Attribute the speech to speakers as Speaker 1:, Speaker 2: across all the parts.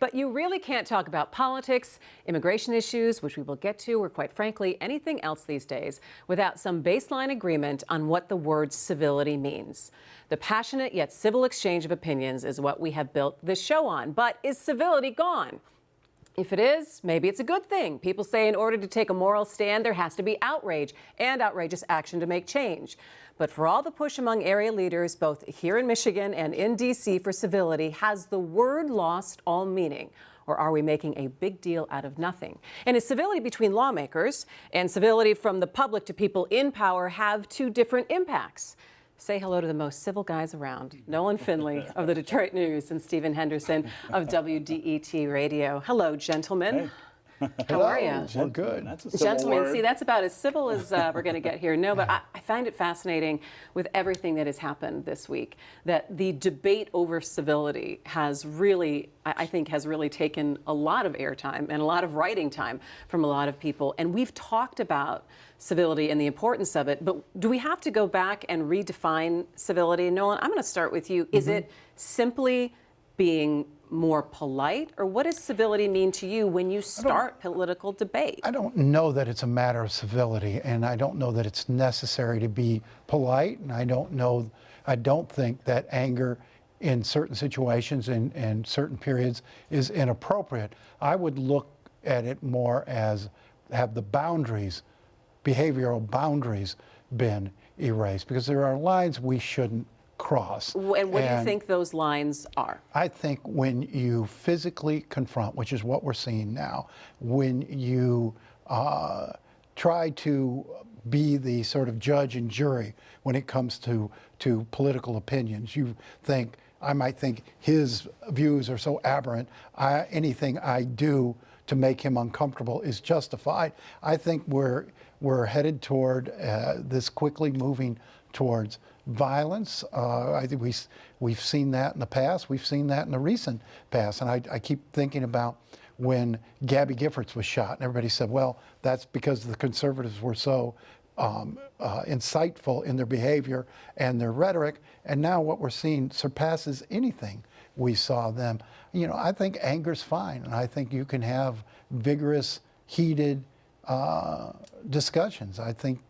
Speaker 1: But you really can't talk about politics, immigration issues, which we will get to, or quite frankly, anything else these days, without some baseline agreement on what the word civility means. The passionate yet civil exchange of opinions is what we have built this show on. But is civility gone? If it is, maybe it's a good thing. People say in order to take a moral stand, there has to be outrage and outrageous action to make change. But for all the push among area leaders, both here in Michigan and in D.C. for civility, has the word lost all meaning? Or are we making a big deal out of nothing? And is civility between lawmakers and civility from the public to people in power have two different impacts? Say hello to the most civil guys around, Nolan Finley of the Detroit News and Stephen Henderson of WDET Radio. Hello, gentlemen.
Speaker 2: Hey.
Speaker 1: How are you?
Speaker 2: We're good.
Speaker 3: That's a civil
Speaker 1: Gentlemen,
Speaker 3: word.
Speaker 1: see, that's about as civil as we're going to get here. No, but I find it fascinating with everything that has happened this week, that the debate over civility has really, I think, has really taken a lot of airtime and a lot of writing time from a lot of people. And we've talked about civility and the importance of it, but do we have to go back and redefine civility? Nolan, I'm going to start with you. Is it simply being more polite, or what does civility mean to you when you start political debate?
Speaker 2: I don't know that it's a matter of civility, and I don't know that it's necessary to be polite, and I don't think that anger in certain situations and certain periods is inappropriate. I would look at it more as have the boundaries, behavioral boundaries, been erased, because there are lines we shouldn't cross.
Speaker 1: And what do you think those lines are?
Speaker 2: I think when you physically confront, which is what we're seeing now, when you try to be the sort of judge and jury when it comes to political opinions, I might think his views are so aberrant, anything I do to make him uncomfortable is justified. I think we're headed toward this quickly moving towards violence. I think we've seen that in the past. We've seen that in the recent past. And I keep thinking about when Gabby Giffords was shot, and everybody said, well, that's because the conservatives were so insightful in their behavior and their rhetoric. And now what we're seeing surpasses anything we saw them. You know, I think anger's fine, and I think you can have vigorous, heated discussions. I think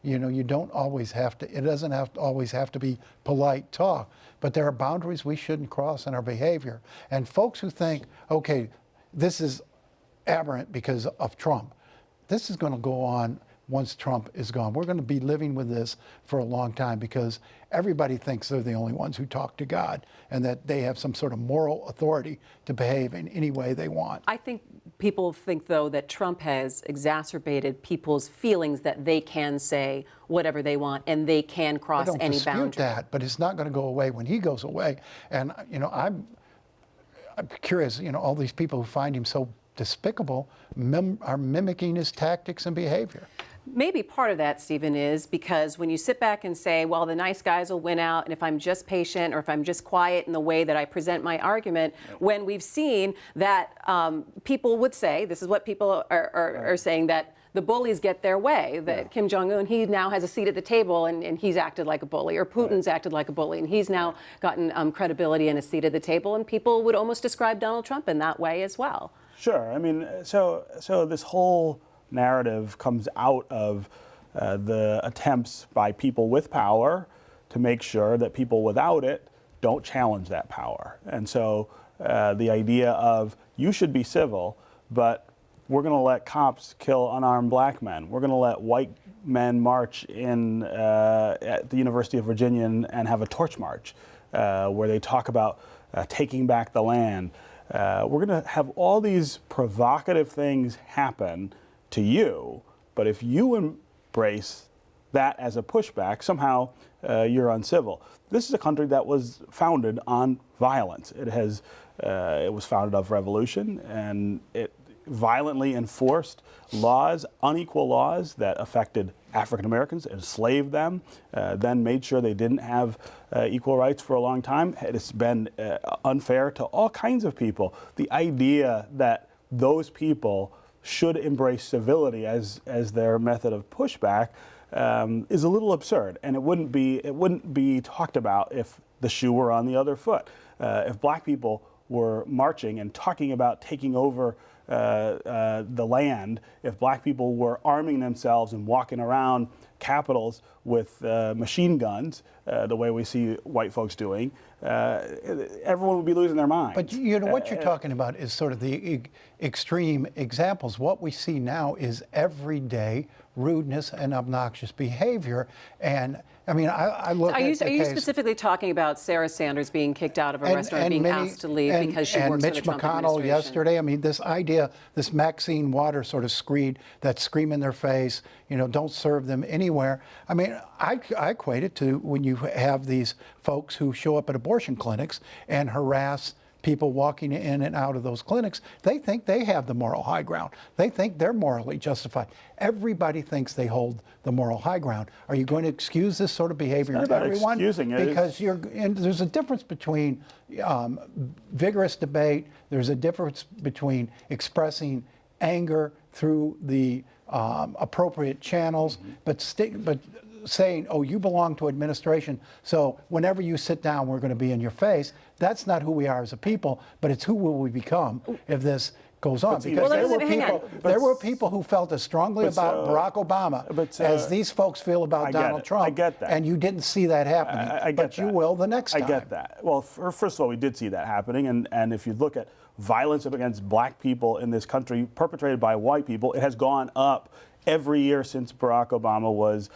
Speaker 2: you don't always have to, it doesn't always have to be polite talk, but there are boundaries we shouldn't cross in our behavior. And folks who think, okay, this is aberrant because of Trump, this is going to go on once Trump is gone. We're going to be living with this for a long time because everybody thinks they're the only ones who talk to God and that they have some sort of moral authority to behave in any way they want.
Speaker 1: I think people think, though, that Trump has exacerbated people's feelings that they can say whatever they want and they can cross any boundary.
Speaker 2: I don't dispute that, but it's not going to go away when he goes away. And, I'm curious, all these people who find him so despicable are mimicking his tactics and behavior.
Speaker 1: Maybe part of that, Stephen, is because when you sit back and say, well, the nice guys will win out, and if I'm just patient or if I'm just quiet in the way that I present my argument, when we've seen that people would say, this is what people are saying, that the bullies get their way, that Kim Jong-un, he now has a seat at the table and he's acted like a bully, or Putin's acted like a bully, and he's now gotten credibility and a seat at the table, and people would almost describe Donald Trump in that way as well.
Speaker 3: Sure. I mean, so this whole narrative comes out of the attempts by people with power to make sure that people without it don't challenge that power. And so the idea of you should be civil, but we're going to let cops kill unarmed black men. We're going to let white men march at the University of Virginia and have a torch march where they talk about taking back the land. We're going to have all these provocative things happen to you, but if you embrace that as a pushback, somehow you're uncivil. This is a country that was founded on violence. It was founded of revolution, and it violently enforced laws, unequal laws that affected African Americans, enslaved them, then made sure they didn't have equal rights for a long time. It's been unfair to all kinds of people. The idea that those people should embrace civility as their method of pushback is a little absurd, and it wouldn't be talked about if the shoe were on the other foot. If black people were marching and talking about taking over the land, if black people were arming themselves and walking around capitals with machine guns, the way we see white folks doing, everyone would be losing their mind.
Speaker 2: But you know what you're talking about is sort of the extreme examples. What we see now is everyday rudeness and obnoxious behavior. And I mean, I look
Speaker 1: Are
Speaker 2: at
Speaker 1: you
Speaker 2: the case,
Speaker 1: specifically talking about Sarah Sanders being kicked out of a restaurant and being asked to leave because she works for the Trump
Speaker 2: Mitch McConnell yesterday. I mean, this idea, this Maxine Waters sort of screed that scream in their face, you know, don't serve them anywhere. I mean, I equate it to when you have these folks who show up at abortion clinics and harass people walking in and out of those clinics. They think they have the moral high ground. They think they're morally justified. Everybody thinks they hold the moral high ground. Are you going to excuse this sort of behavior in everyone?
Speaker 3: Excusing it.
Speaker 2: Because there's a difference between vigorous debate. There's a difference between expressing anger through the appropriate channels, but saying, oh, you belong to administration, so whenever you sit down, we're going to be in your face. That's not who we are as a people, but it's who will we become if this goes on. Because there were people who felt as strongly about Barack Obama as these folks feel about Donald Trump.
Speaker 3: I get that.
Speaker 2: And you didn't see that happening, but you will the next time.
Speaker 3: I get that. Well, first of all, we did see that happening, and if you look at violence against black people in this country perpetrated by white people, it has gone up every year since Barack Obama was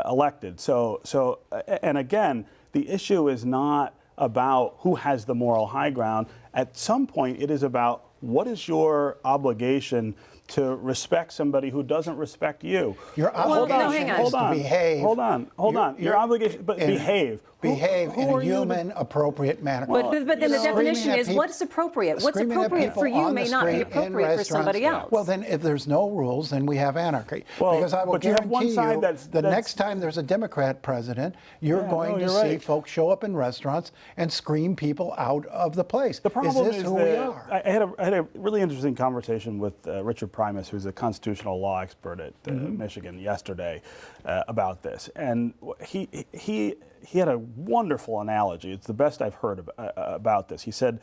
Speaker 3: elected. So, and again, the issue is not about who has the moral high ground. At some point, it is about what is your obligation to respect somebody who doesn't respect you.
Speaker 2: Your obligation is to behave.
Speaker 3: Hold on. Your obligation, but behave.
Speaker 2: Behave in a human, appropriate manner.
Speaker 1: But then the definition is what's appropriate. What's appropriate for you may not be appropriate for somebody else.
Speaker 2: Well, then if there's no rules, then we have anarchy.
Speaker 3: Well,
Speaker 2: because I will guarantee you the
Speaker 3: that's
Speaker 2: next time there's a Democrat president, you're going to see folks show up in restaurants and scream people out of the place.
Speaker 3: The problem
Speaker 2: is this who we are?
Speaker 3: I had a really interesting conversation with Richard Primus, who's a constitutional law expert at Michigan yesterday about this, and he had a wonderful analogy. It's the best I've heard about this. He said,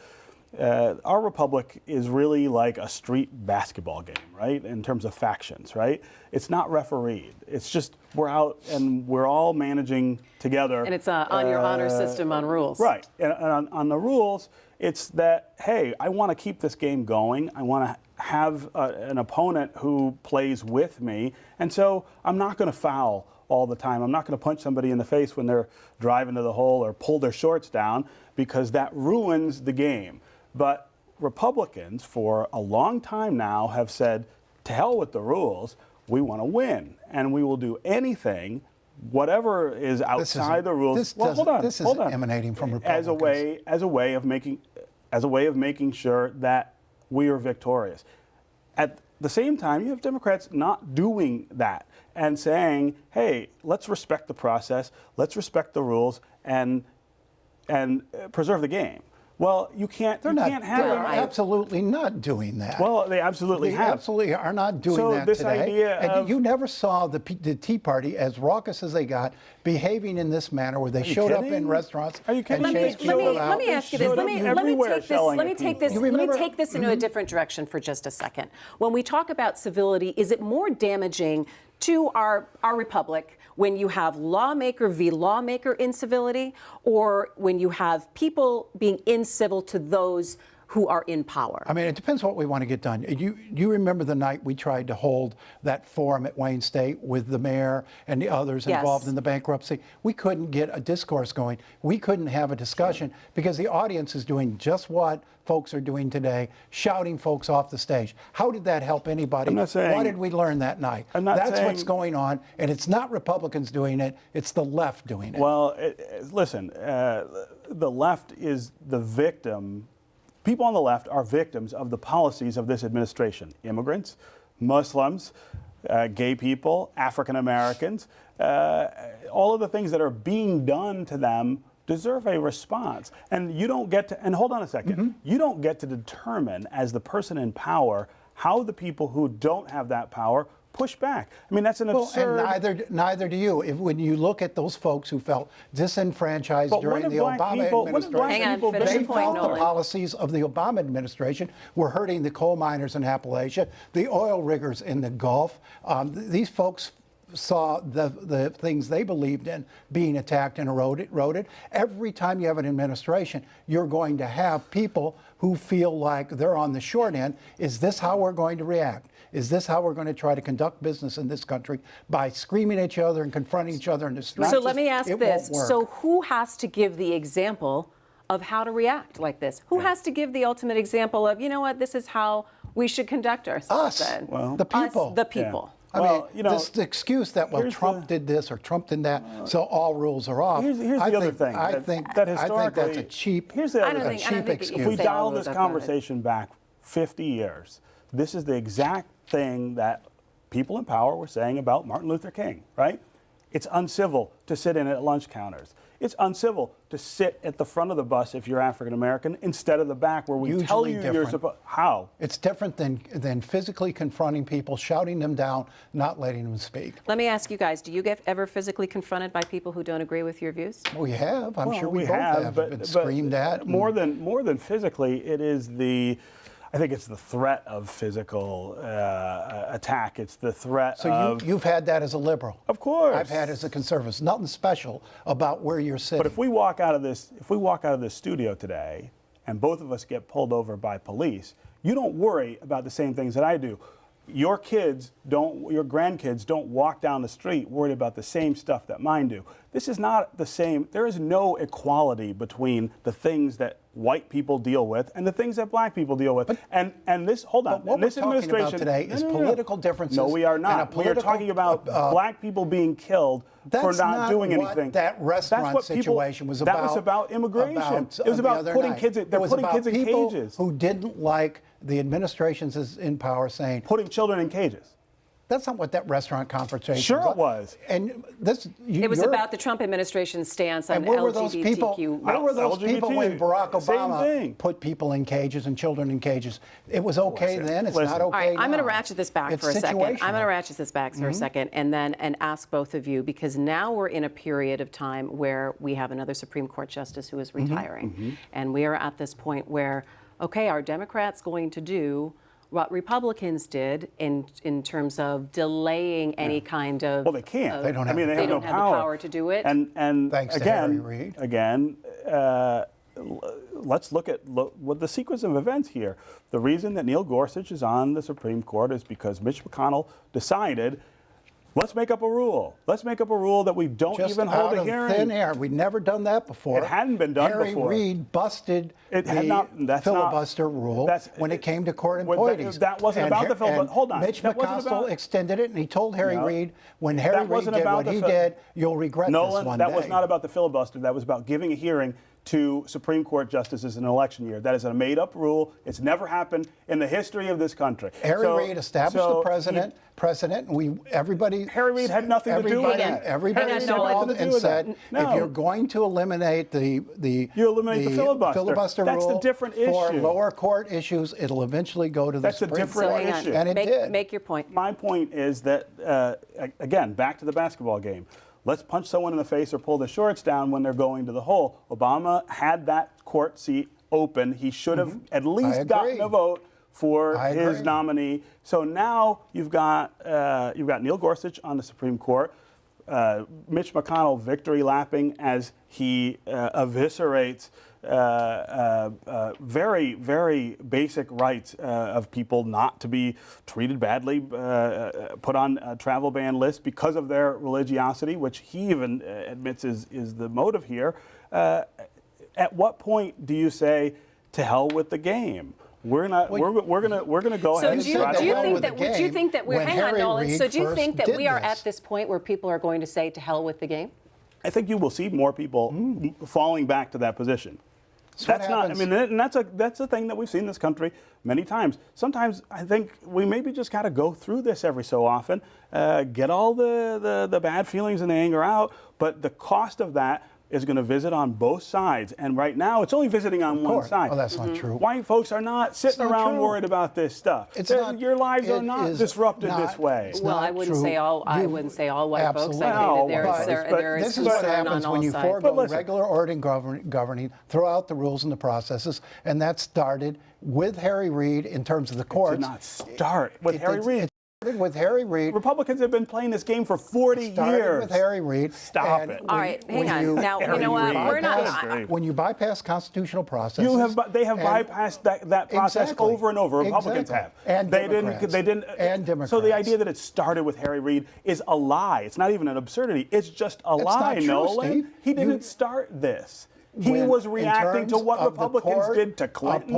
Speaker 3: our republic is really like a street basketball game, right? In terms of factions, right? It's not refereed. It's just we're out and we're all managing together.
Speaker 1: And it's on your honor system on rules.
Speaker 3: Right. And on the rules, it's that, hey, I want to keep this game going. I want to have an opponent who plays with me. And so I'm not going to foul all the time. I'm not going to punch somebody in the face when they're driving to the hole or pull their shorts down, because that ruins the game. But Republicans, for a long time now, have said, to hell with the rules, we want to win, and we will do anything, whatever is outside the rules.
Speaker 2: This is emanating from Republicans.
Speaker 3: As a way of making sure that we are victorious. At the same time, you have Democrats not doing that and saying, hey, let's respect the process, let's respect the rules, and preserve the game. Well, you can't. They're
Speaker 2: absolutely not doing that.
Speaker 3: Well, they absolutely have.
Speaker 2: Absolutely are not doing that
Speaker 3: this
Speaker 2: today.
Speaker 3: Idea
Speaker 2: and you never saw the Tea Party, as raucous as they got, behaving in this manner where they showed up in restaurants.
Speaker 3: Are you kidding?
Speaker 1: Let me ask you this. Let me take this into a different direction for just a second. When we talk about civility, is it more damaging to our republic when you have lawmaker v. lawmaker incivility, or when you have people being incivil to those who are in power?
Speaker 2: I mean, it depends what we want to get done. You remember the night we tried to hold that forum at Wayne State with the mayor and the others involved in the bankruptcy? We couldn't get a discourse going. We couldn't have a discussion because the audience is doing just what folks are doing today, shouting folks off the stage. How did that help anybody? What did we learn that night? That's what's going on, and it's not Republicans doing it, it's the left doing it.
Speaker 3: Well, listen, the left is the victim. People on the left are victims of the policies of this administration. Immigrants, Muslims, gay people, African Americans, all of the things that are being done to them deserve a response. And you don't get to, and hold on a second, you don't get to determine as the person in power how the people who don't have that power push back. I mean, that's an absurd.
Speaker 2: And neither do you. When you look at those folks who felt disenfranchised during the Obama administration,
Speaker 1: Hang on, finish
Speaker 2: they
Speaker 1: your point,
Speaker 2: felt the
Speaker 1: Nolan.
Speaker 2: policies of the Obama administration were hurting the coal miners in Appalachia, the oil riggers in the Gulf. These folks saw the things they believed in being attacked and eroded. Every time you have an administration, you're going to have people who feel like they're on the short end. Is this how we're going to react? Is this how we're going to try to conduct business in this country? By screaming at each other and confronting each other in the streets?
Speaker 1: So let me ask
Speaker 2: It
Speaker 1: this.
Speaker 2: won't work.
Speaker 1: So who has to give the example of how to react like this? Who has to give the ultimate example of, you know what, this is how we should conduct ourselves?
Speaker 2: Us.
Speaker 1: then?
Speaker 2: Well, the people.
Speaker 1: Us, the people.
Speaker 2: I
Speaker 3: Well,
Speaker 2: mean,
Speaker 3: you know,
Speaker 2: this excuse that, well, Trump did this or Trump did that, so all rules are off.
Speaker 3: Here's the other thing.
Speaker 2: I think
Speaker 3: that
Speaker 2: that's a
Speaker 3: historically,
Speaker 2: cheap,
Speaker 3: here's the
Speaker 1: I
Speaker 3: other
Speaker 1: don't
Speaker 3: thing.
Speaker 1: think- I don't think
Speaker 2: excuse.
Speaker 3: If we
Speaker 1: say all
Speaker 3: dial
Speaker 1: rules
Speaker 3: this
Speaker 1: I've got it.
Speaker 3: conversation back 50 years, this is the exact thing that people in power were saying about Martin Luther King, right? It's uncivil to sit in at lunch counters. It's uncivil to sit at the front of the bus if you're African American instead of the back where we tell
Speaker 2: Hugely
Speaker 3: you you're
Speaker 2: different.
Speaker 3: supposed. How?
Speaker 2: It's different than physically confronting people, shouting them down, not letting them speak.
Speaker 1: Let me ask you guys, do you get ever physically confronted by people who don't agree with your views?
Speaker 2: We have. I'm sure we both have
Speaker 3: but,
Speaker 2: been
Speaker 3: but
Speaker 2: screamed at.
Speaker 3: More than physically, it is I think it's the threat of physical attack. It's the threat of.
Speaker 2: You've had that as a liberal.
Speaker 3: Of course.
Speaker 2: I've had it as a conservative. Nothing special about where you're sitting.
Speaker 3: But if we walk out of this studio today, and both of us get pulled over by police, you don't worry about the same things that I do. Your grandkids don't walk down the street worried about the same stuff that mine do. This is not the same. There is no equality between the things that white people deal with and the things that black people deal with. And this, hold on.
Speaker 2: But what
Speaker 3: and this
Speaker 2: we're talking about
Speaker 3: administration
Speaker 2: today is political differences.
Speaker 3: No, we are
Speaker 2: and
Speaker 3: not. We are talking about black people being killed for not doing
Speaker 2: what
Speaker 3: anything.
Speaker 2: That restaurant
Speaker 3: That's what
Speaker 2: situation was about.
Speaker 3: That was about immigration. It was about putting kids in
Speaker 2: people
Speaker 3: cages.
Speaker 2: Who didn't like the administrations in power saying
Speaker 3: Putting children in cages.
Speaker 2: that's not what that restaurant conversation
Speaker 3: Sure
Speaker 2: was.
Speaker 3: it was.
Speaker 2: And
Speaker 1: It was about the Trump administration's stance on
Speaker 2: and where were those people?
Speaker 1: LGBTQ.
Speaker 2: Where were those people when Barack
Speaker 3: Same
Speaker 2: Obama
Speaker 3: thing.
Speaker 2: put people in cages and children in cages? It was okay then. It's
Speaker 3: Listen.
Speaker 2: not okay
Speaker 1: All right, I'm going to
Speaker 2: now.
Speaker 1: ratchet this back
Speaker 2: It's
Speaker 1: for a second. I'm going to
Speaker 2: situational.
Speaker 1: ratchet this back for a second and ask both of you, because now we're in a period of time where we have another Supreme Court justice who is retiring. And we are at this point where, okay, are Democrats going to do what Republicans did in terms of delaying any kind of...
Speaker 3: Well, they can't.
Speaker 2: They don't have
Speaker 3: I mean,
Speaker 2: the
Speaker 3: they
Speaker 1: They
Speaker 3: have
Speaker 1: don't
Speaker 3: no
Speaker 1: have the power to do it.
Speaker 3: And
Speaker 2: Thanks to
Speaker 3: again,
Speaker 2: Harry Reid.
Speaker 3: let's look at what the sequence of events here. The reason that Neil Gorsuch is on the Supreme Court is because Mitch McConnell decided, let's make up a rule. Let's make up a rule that we don't
Speaker 2: Just
Speaker 3: even hold
Speaker 2: out
Speaker 3: a
Speaker 2: of
Speaker 3: hearing.
Speaker 2: thin air. We'd never done that before.
Speaker 3: It hadn't been done before.
Speaker 2: Harry Reid busted
Speaker 3: That's
Speaker 2: filibuster rule when it came to court employees.
Speaker 3: That wasn't about the filibuster. Hold on.
Speaker 2: Mitch
Speaker 3: That wasn't
Speaker 2: McConnell
Speaker 3: about-
Speaker 2: extended it, and he told Harry
Speaker 3: No.
Speaker 2: Reid, when Harry
Speaker 3: That
Speaker 2: Reid
Speaker 3: wasn't
Speaker 2: did
Speaker 3: about
Speaker 2: what
Speaker 3: the
Speaker 2: he
Speaker 3: fil-
Speaker 2: did, you'll regret this
Speaker 3: Nolan,
Speaker 2: one
Speaker 3: that
Speaker 2: day.
Speaker 3: was not about the filibuster. That was about giving a hearing to Supreme Court justices in an election year. That is a made-up rule. It's never happened in the history of this country.
Speaker 2: Harry Reid established the precedent, and everybody.
Speaker 3: Harry Reid had nothing to do with it.
Speaker 2: Everybody
Speaker 1: Hang on,
Speaker 2: stood
Speaker 1: Nolan.
Speaker 2: up and said,
Speaker 3: No.
Speaker 2: if you're going to eliminate the
Speaker 3: You eliminate the filibuster. That's
Speaker 2: rule
Speaker 3: the different
Speaker 2: for
Speaker 3: issue.
Speaker 2: lower court issues, it'll eventually go to the
Speaker 3: That's a
Speaker 2: Supreme
Speaker 3: different
Speaker 2: Court.
Speaker 1: Hang on.
Speaker 3: issue.
Speaker 2: And it did.
Speaker 1: Make your point.
Speaker 3: My point is that, again, back to the basketball game. Let's punch someone in the face or pull the shorts down when they're going to the hole. Obama had that court seat open. He should have at least gotten a vote for his nominee. So now you've got Neil Gorsuch on the Supreme Court. Mitch McConnell victory lapping as he eviscerates very, very basic rights of people not to be treated badly, put on a travel ban list because of their religiosity, which he even admits is the motive here. At what point do you say, to hell with the game? We're not. We're gonna go
Speaker 1: So
Speaker 3: ahead.
Speaker 1: do you think that we're hang on,
Speaker 2: Harry
Speaker 1: Nolan?
Speaker 2: Reid
Speaker 1: So do you
Speaker 2: first
Speaker 1: think that
Speaker 2: did
Speaker 1: we are
Speaker 2: this.
Speaker 1: at this point where people are going to say to hell with the game?
Speaker 3: I think you will see more people falling back to that position.
Speaker 2: what
Speaker 3: That's not. I
Speaker 2: happens.
Speaker 3: mean, and that's a thing that we've seen in this country many times. Sometimes I think we maybe just got to go through this every so often, get all the bad feelings and the anger out. But the cost of that is going to visit on both sides. And right now, it's only visiting on one side.
Speaker 2: Oh, that's not true.
Speaker 3: White folks are not sitting
Speaker 2: not
Speaker 3: around
Speaker 2: true.
Speaker 3: worried about this stuff.
Speaker 2: It's not,
Speaker 3: your lives are
Speaker 2: it
Speaker 3: not
Speaker 2: is
Speaker 3: disrupted
Speaker 2: not-
Speaker 3: this way.
Speaker 2: it's
Speaker 1: Well,
Speaker 2: not
Speaker 1: I wouldn't
Speaker 2: true.
Speaker 1: say all. I
Speaker 2: You-
Speaker 1: wouldn't say all white folks.
Speaker 2: Absolutely.
Speaker 1: I think
Speaker 3: No,
Speaker 1: that there is
Speaker 2: this is what
Speaker 1: concern on
Speaker 2: happens
Speaker 1: all
Speaker 2: when you
Speaker 1: sides.
Speaker 2: forego
Speaker 3: listen.
Speaker 2: regular order and governing, throw out the rules and the processes, and that started with Harry Reid in terms of the courts.
Speaker 3: Did not start with
Speaker 2: It-
Speaker 3: Harry
Speaker 2: it-
Speaker 3: Reid.
Speaker 2: It started with Harry Reid.
Speaker 3: Republicans have been playing this game for 40
Speaker 2: Started
Speaker 3: years.
Speaker 2: with Harry Reid.
Speaker 3: Stop
Speaker 2: and
Speaker 3: it.
Speaker 1: All right, hang on. Now, you know what? We're not.
Speaker 2: When you bypass constitutional processes,
Speaker 3: They have
Speaker 2: and-
Speaker 3: bypassed that process
Speaker 2: Exactly.
Speaker 3: over and over. Republicans
Speaker 2: Exactly.
Speaker 3: have.
Speaker 2: And
Speaker 3: they
Speaker 2: Democrats.
Speaker 3: didn't.
Speaker 2: And Democrats.
Speaker 3: So the idea that it started with Harry Reid is a lie. It's not even an absurdity. It's just a
Speaker 2: It's
Speaker 3: lie,
Speaker 2: not true,
Speaker 3: Nolan.
Speaker 2: Steve.
Speaker 3: He didn't
Speaker 2: You-
Speaker 3: start this. He
Speaker 2: when,
Speaker 3: was
Speaker 2: in
Speaker 3: reacting to
Speaker 2: terms
Speaker 3: what
Speaker 2: of the
Speaker 3: Republicans
Speaker 2: court
Speaker 3: did to Clinton.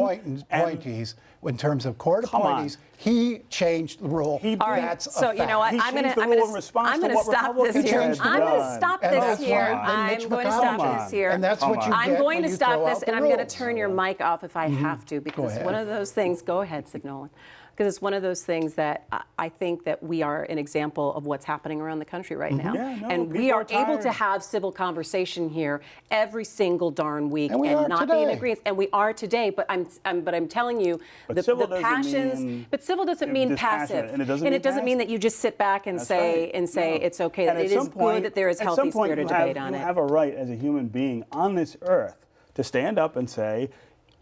Speaker 2: appointees, in terms of court
Speaker 3: Come on.
Speaker 2: appointees, he changed the rule.
Speaker 3: He did.
Speaker 1: All right.
Speaker 2: That's
Speaker 1: So
Speaker 2: a
Speaker 1: you know what?
Speaker 3: He
Speaker 1: I'm going
Speaker 3: changed the rule in response to
Speaker 1: to
Speaker 3: what
Speaker 1: stop this
Speaker 3: Republicans
Speaker 1: here.
Speaker 2: had
Speaker 1: I'm going to
Speaker 3: done.
Speaker 1: stop
Speaker 2: And
Speaker 1: this
Speaker 2: that's
Speaker 1: here.
Speaker 2: why then
Speaker 1: I'm
Speaker 2: Mitch
Speaker 1: going to
Speaker 2: McConnell
Speaker 1: stop
Speaker 3: won.
Speaker 1: this here.
Speaker 2: And that's what you
Speaker 1: I'm
Speaker 2: get
Speaker 1: going
Speaker 2: when
Speaker 1: to
Speaker 2: you
Speaker 1: stop
Speaker 2: throw
Speaker 1: this,
Speaker 2: out the
Speaker 1: and I'm going to
Speaker 2: rules.
Speaker 1: turn your mic off if I have to, because it's one of those things. Go ahead, Sid Nolan. Because it's one of those things that I think that we are an example of what's happening around the country right now.
Speaker 3: Yeah, no,
Speaker 1: and we
Speaker 3: people
Speaker 1: are
Speaker 3: are
Speaker 1: able to
Speaker 3: tired.
Speaker 1: have civil conversation here every single darn week
Speaker 2: And we are
Speaker 1: not be in
Speaker 2: today.
Speaker 1: agreement. And we are today, but I'm telling you,
Speaker 3: But civil
Speaker 1: the
Speaker 3: doesn't
Speaker 1: passions.
Speaker 3: mean
Speaker 1: But civil doesn't mean
Speaker 3: dispassionate,
Speaker 1: passive,
Speaker 3: and it doesn't mean
Speaker 1: mean that
Speaker 3: passive.
Speaker 1: you just sit back and
Speaker 3: That's
Speaker 1: say
Speaker 3: right. No.
Speaker 1: it's okay.
Speaker 3: And
Speaker 1: That
Speaker 3: at
Speaker 1: it
Speaker 3: some
Speaker 1: is
Speaker 3: point-
Speaker 1: good that there is
Speaker 3: at
Speaker 1: healthy
Speaker 3: some point
Speaker 1: spirited
Speaker 3: you have-
Speaker 1: debate on
Speaker 3: you
Speaker 1: it.
Speaker 3: have a right as a human being on this earth to stand up and say,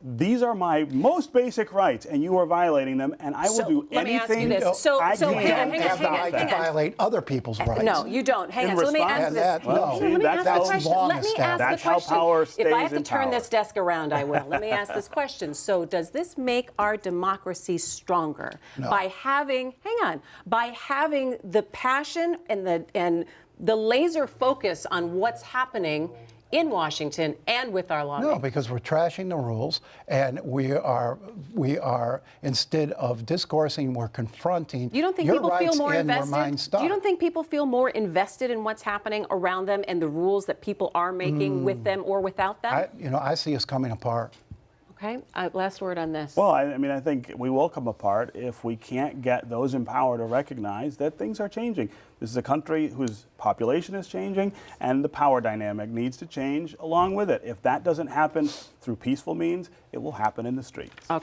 Speaker 3: these are my most basic rights, and you are violating them, and I will
Speaker 1: So,
Speaker 3: do
Speaker 1: let me ask you
Speaker 3: anything
Speaker 1: this. So-
Speaker 3: I
Speaker 1: so
Speaker 3: can
Speaker 1: hang on,
Speaker 3: to
Speaker 2: have the
Speaker 3: stop
Speaker 2: right to
Speaker 3: that.
Speaker 2: violate other people's rights.
Speaker 1: No, you don't. Hang
Speaker 3: In
Speaker 1: on. So let me
Speaker 3: response-
Speaker 1: ask
Speaker 2: And
Speaker 1: this.
Speaker 2: that- no.
Speaker 1: Let me
Speaker 3: See,
Speaker 1: ask
Speaker 3: that's
Speaker 1: the question.
Speaker 2: long
Speaker 1: Let me ask
Speaker 2: established.
Speaker 1: the
Speaker 3: That's how
Speaker 1: question.
Speaker 3: power
Speaker 1: If I have
Speaker 3: stays
Speaker 1: to
Speaker 3: in
Speaker 1: turn
Speaker 3: power.
Speaker 1: this desk around, I will. Let me ask this question. So does this make our democracy stronger by having? Hang on. By having the passion and the laser focus on what's happening in Washington and with our lawmakers?
Speaker 2: No, because we're trashing the rules, and we are instead of discoursing, we're confronting.
Speaker 1: You don't think
Speaker 2: your
Speaker 1: people feel
Speaker 2: rights
Speaker 1: more
Speaker 2: end where mine
Speaker 1: invested?
Speaker 2: stop.
Speaker 1: You don't think people feel more invested in what's happening around them and the rules that people are making with them or without them?
Speaker 2: I see us coming apart.
Speaker 1: Okay. Last word on this.
Speaker 3: Well, I mean, I think we will come apart if we can't get those in power to recognize that things are changing. This is a country whose population is changing, and the power dynamic needs to change along with it. If that doesn't happen through peaceful means, it will happen in the streets.